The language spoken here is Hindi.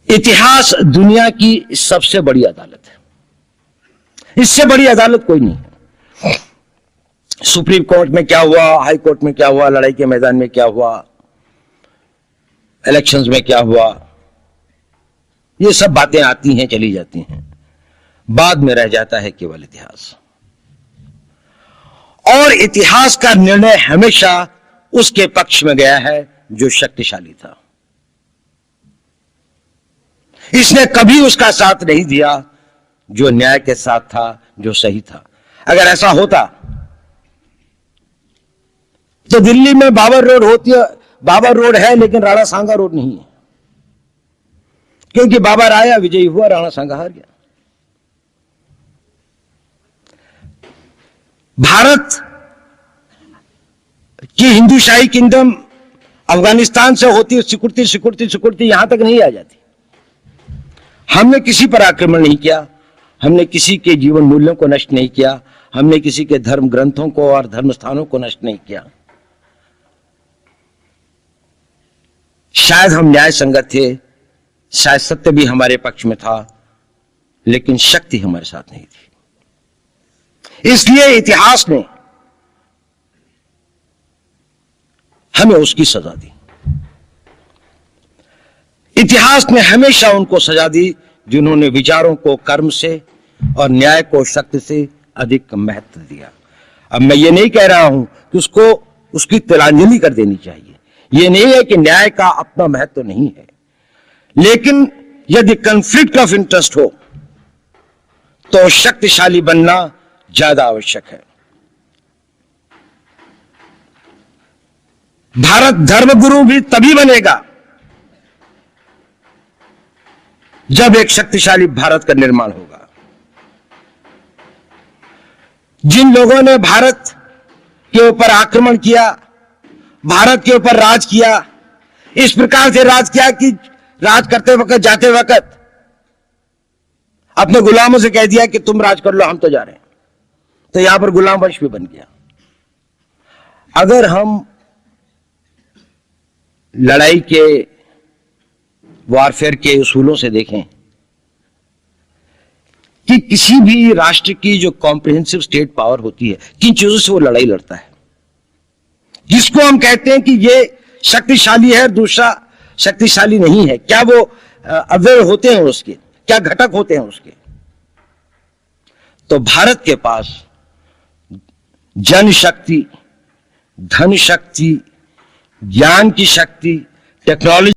इतिहास दुनिया की सबसे बड़ी अदालत है। इससे बड़ी अदालत कोई नहीं है। सुप्रीम कोर्ट में क्या हुआ, हाई कोर्ट में क्या हुआ, लड़ाई के मैदान में क्या हुआ, इलेक्शंस में क्या हुआ, ये सब बातें आती हैं, चली जाती हैं। बाद में रह जाता है केवल इतिहास। और इतिहास का निर्णय हमेशा उसके पक्ष में गया है जो शक्तिशाली था। इसने कभी उसका साथ नहीं दिया जो न्याय के साथ था, जो सही था। अगर ऐसा होता तो दिल्ली में बाबर रोड होती है, बाबर रोड है लेकिन राणा सांगा रोड नहीं है, क्योंकि बाबर आया, विजयी हुआ, राणा सांगा हार गया। भारत की हिंदूशाही किंगडम अफगानिस्तान से होती सिकुड़ती सिकुड़ती सिकुड़ती यहां तक नहीं आ जाती। हमने किसी पर आक्रमण नहीं किया, हमने किसी के जीवन मूल्यों को नष्ट नहीं किया, हमने किसी के धर्म ग्रंथों को और धर्म स्थानों को नष्ट नहीं किया। शायद हम न्याय संगत थे, शायद सत्य भी हमारे पक्ष में था, लेकिन शक्ति हमारे साथ नहीं थी। इसलिए इतिहास ने हमें उसकी सजा दी। इतिहास ने हमेशा उनको सजा दी जिन्होंने विचारों को कर्म से और न्याय को शक्ति से अधिक महत्व दिया। अब मैं ये नहीं कह रहा हूं कि उसको उसकी तिलांजलि कर देनी चाहिए, ये नहीं है कि न्याय का अपना महत्व नहीं है, लेकिन यदि कॉन्फ्लिक्ट ऑफ इंटरेस्ट हो तो शक्तिशाली बनना ज्यादा आवश्यक है। भारत धर्मगुरु भी तभी बनेगा जब एक शक्तिशाली भारत का निर्माण होगा। जिन लोगों ने भारत के ऊपर आक्रमण किया, भारत के ऊपर राज किया, इस प्रकार से राज किया कि राज करते वक्त, जाते वक्त अपने गुलामों से कह दिया कि तुम राज कर लो, हम तो जा रहे हैं, तो यहां पर गुलाम वंश भी बन गया। अगर हम लड़ाई के वॉरफेयर के उसूलों से देखें कि किसी भी राष्ट्र की जो कॉम्प्रिहेंसिव स्टेट पावर होती है, किन चीजों से वो लड़ाई लड़ता है, जिसको हम कहते हैं कि ये शक्तिशाली है, दूसरा शक्तिशाली नहीं है, क्या वो अवयव होते हैं उसके, क्या घटक होते हैं उसके। तो भारत के पास जनशक्ति, धन शक्ति, ज्ञान की शक्ति, टेक्नोलॉजी